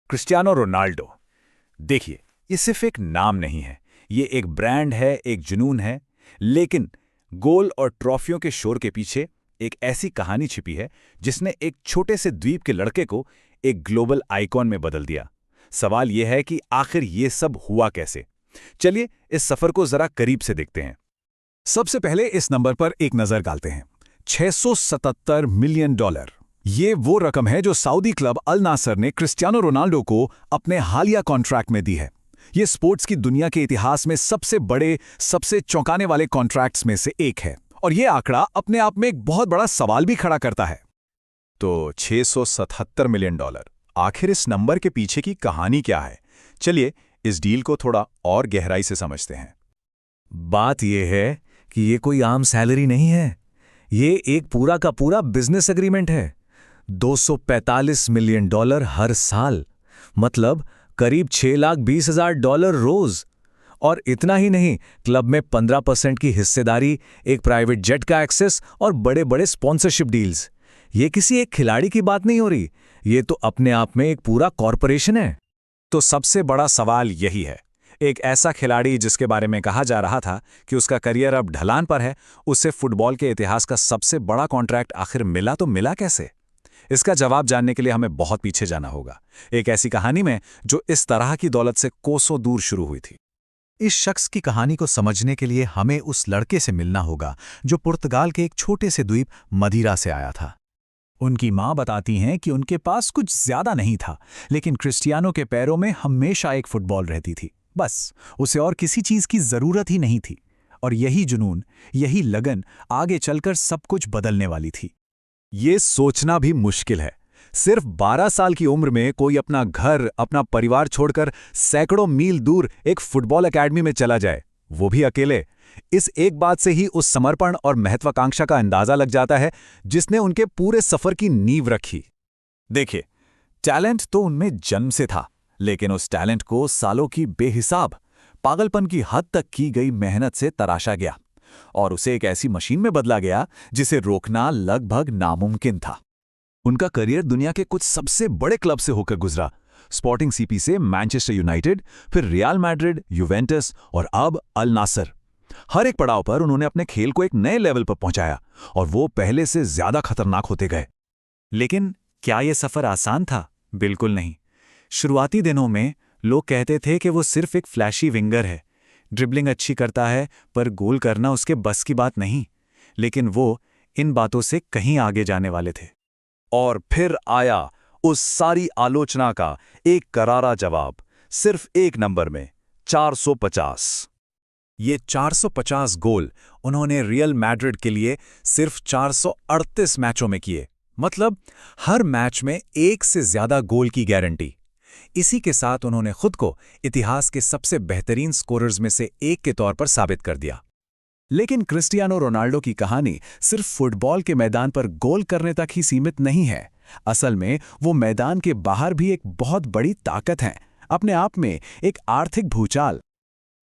Cristiano Ronaldo. देखिए, ये सिर्फ एक नाम नहीं है, ये एक ब्रांड है, एक जुनून है। लेकिन गोल और ट्रॉफियों के शोर के पीछे एक ऐसी कहानी छिपी है जिसने एक छोटे से द्वीप के लड़के को एक ग्लोबल आइकॉन में बदल दिया। सवाल यह है कि आखिर ये सब हुआ कैसे। चलिए इस सफर को जरा करीब से देखते हैं। सबसे पहले इस नंबर पर एक नजर डालते हैं। $677 मिलियन। ये वो रकम है जो सऊदी क्लब अल नासर ने क्रिस्टियानो रोनाल्डो को अपने हालिया कॉन्ट्रैक्ट में दी है। ये स्पोर्ट्स की दुनिया के इतिहास में सबसे बड़े, सबसे चौंकाने वाले कॉन्ट्रैक्ट्स में से एक है, और ये आंकड़ा अपने आप में एक बहुत बड़ा सवाल भी खड़ा करता है। तो $677 मिलियन, आखिर इस नंबर के पीछे की कहानी क्या है? चलिए इस डील को थोड़ा और गहराई से समझते हैं। बात यह है कि ये कोई आम सैलरी नहीं है, ये एक पूरा का पूरा बिजनेस एग्रीमेंट है। $245 मिलियन हर साल, मतलब करीब $6,20,000 रोज। और इतना ही नहीं, क्लब में 15% की हिस्सेदारी, एक प्राइवेट जेट का एक्सेस और बड़े बड़े स्पॉन्सरशिप डील्स। ये किसी एक खिलाड़ी की बात नहीं हो रही, ये तो अपने आप में एक पूरा कॉरपोरेशन है। तो सबसे बड़ा सवाल यही है, एक ऐसा खिलाड़ी जिसके बारे में कहा जा रहा था कि उसका करियर अब ढलान पर है, उसे फुटबॉल के इतिहास का सबसे बड़ा कॉन्ट्रैक्ट आखिर मिला तो मिला कैसे? इसका जवाब जानने के लिए हमें बहुत पीछे जाना होगा, एक ऐसी कहानी में जो इस तरह की दौलत से कोसों दूर शुरू हुई थी। इस शख्स की कहानी को समझने के लिए हमें उस लड़के से मिलना होगा जो पुर्तगाल के एक छोटे से द्वीप मदीरा से आया था। उनकी मां बताती हैं कि उनके पास कुछ ज्यादा नहीं था, लेकिन क्रिस्टियानो के पैरों में हमेशा एक फुटबॉल रहती थी। बस उसे और किसी चीज की जरूरत ही नहीं थी। और यही जुनून, यही लगन आगे चलकर सब कुछ बदलने वाली थी। ये सोचना भी मुश्किल है, सिर्फ 12 साल की उम्र में कोई अपना घर, अपना परिवार छोड़कर सैकड़ों मील दूर एक फुटबॉल एकेडमी में चला जाए, वो भी अकेले। इस एक बात से ही उस समर्पण और महत्वाकांक्षा का अंदाजा लग जाता है जिसने उनके पूरे सफर की नींव रखी। देखिए, टैलेंट तो उनमें जन्म से था, लेकिन उस टैलेंट को सालों की बेहिसाब, पागलपन की हद तक की गई मेहनत से तराशा गया और उसे एक ऐसी मशीन में बदला गया जिसे रोकना लगभग नामुमकिन था। उनका करियर दुनिया के कुछ सबसे बड़े क्लब से होकर गुजरा, स्पोर्टिंग सीपी से मैनचेस्टर यूनाइटेड, फिर रियल मैड्रिड, यूवेंटस और अब अल नासर। हर एक पड़ाव पर उन्होंने अपने खेल को एक नए लेवल पर पहुंचाया और वो पहले से ज्यादा खतरनाक होते गए। लेकिन क्या यह सफर आसान था? बिल्कुल नहीं। शुरुआती दिनों में लोग कहते थे कि वो सिर्फ एक फ्लैशी विंगर है, ड्रिबलिंग अच्छी करता है पर गोल करना उसके बस की बात नहीं। लेकिन वो इन बातों से कहीं आगे जाने वाले थे। और फिर आया उस सारी आलोचना का एक करारा जवाब, सिर्फ एक नंबर में, 450। ये 450 गोल उन्होंने रियल मैड्रिड के लिए सिर्फ 438 मैचों में किए, मतलब हर मैच में एक से ज्यादा गोल की गारंटी। इसी के साथ उन्होंने खुद को इतिहास के सबसे बेहतरीन स्कोरर्स में से एक के तौर पर साबित कर दिया। लेकिन क्रिस्टियानो रोनाल्डो की कहानी सिर्फ फुटबॉल के मैदान पर गोल करने तक ही सीमित नहीं है। असल में वो मैदान के बाहर भी एक बहुत बड़ी ताकत है, अपने आप में एक आर्थिक भूचाल।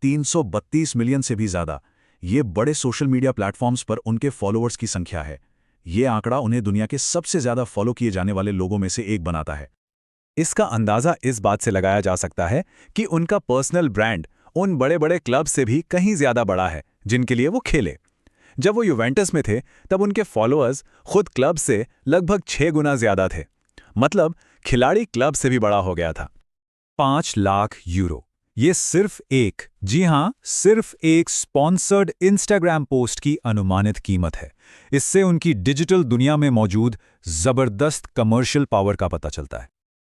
332 मिलियन से भी ज्यादा, ये बड़े सोशल मीडिया प्लेटफॉर्म्स पर उनके फॉलोअर्स की संख्या है। ये आंकड़ा उन्हें दुनिया के सबसे ज्यादा फॉलो किए जाने वाले लोगों में से एक बनाता है। इसका अंदाजा इस बात से लगाया जा सकता है कि उनका पर्सनल ब्रांड उन बड़े बड़े क्लब से भी कहीं ज्यादा बड़ा है जिनके लिए वो खेले। जब वो यूवेंटस में थे तब उनके फॉलोअर्स खुद क्लब से लगभग 6 गुना ज्यादा थे, मतलब खिलाड़ी क्लब से भी बड़ा हो गया था। 5 लाख यूरो, ये सिर्फ एक, जी हां, सिर्फ एक स्पॉन्सर्ड इंस्टाग्राम पोस्ट की अनुमानित कीमत है। इससे उनकी डिजिटल दुनिया में मौजूद जबरदस्त कमर्शियल पावर का पता चलता है।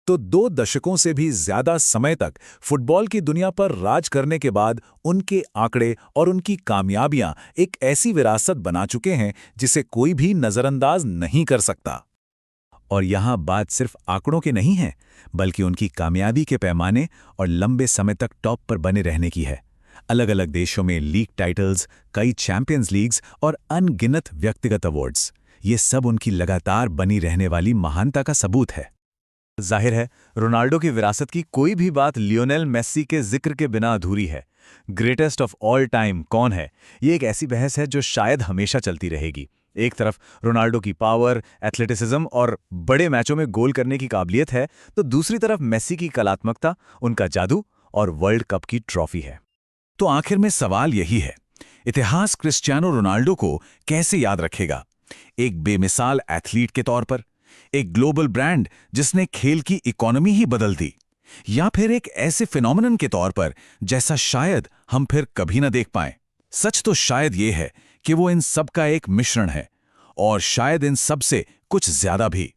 तो 2 दशकों से भी ज्यादा समय तक फुटबॉल की दुनिया पर राज करने के बाद उनके आंकड़े और उनकी कामयाबियां एक ऐसी विरासत बना चुके हैं जिसे कोई भी नजरअंदाज नहीं कर सकता। और यहां बात सिर्फ आंकड़ों के नहीं है, बल्कि उनकी कामयाबी के पैमाने और लंबे समय तक टॉप पर बने रहने की है। अलग अलग देशों में लीग टाइटल्स, कई चैंपियंस लीग्स और अनगिनत व्यक्तिगत अवार्ड्स, ये सब उनकी लगातार बनी रहने वाली महानता का सबूत है। जाहिर है, रोनाल्डो की विरासत की कोई भी बात लियोनेल मेस्सी के जिक्र के बिना अधूरी है। ग्रेटेस्ट ऑफ ऑल टाइम कौन है, ये एक ऐसी बहस है जो शायद हमेशा चलती रहेगी। एक तरफ रोनाल्डो की पावर, एथलेटिसिज्म और बड़े मैचों में गोल करने की काबिलियत है, तो दूसरी तरफ मेसी की कलात्मकता, उनका जादू और वर्ल्ड कप की ट्रॉफी है। तो आखिर में सवाल यही है, इतिहास क्रिस्टियानो रोनाल्डो को कैसे याद रखेगा? एक बेमिसाल एथलीट के तौर पर, एक ग्लोबल ब्रांड जिसने खेल की इकोनॉमी ही बदल दी, या फिर एक ऐसे फिनोमिनन के तौर पर जैसा शायद हम फिर कभी न देख पाएं? सच तो शायद ये है कि वो इन सब का एक मिश्रण है, और शायद इन सब से कुछ ज्यादा भी।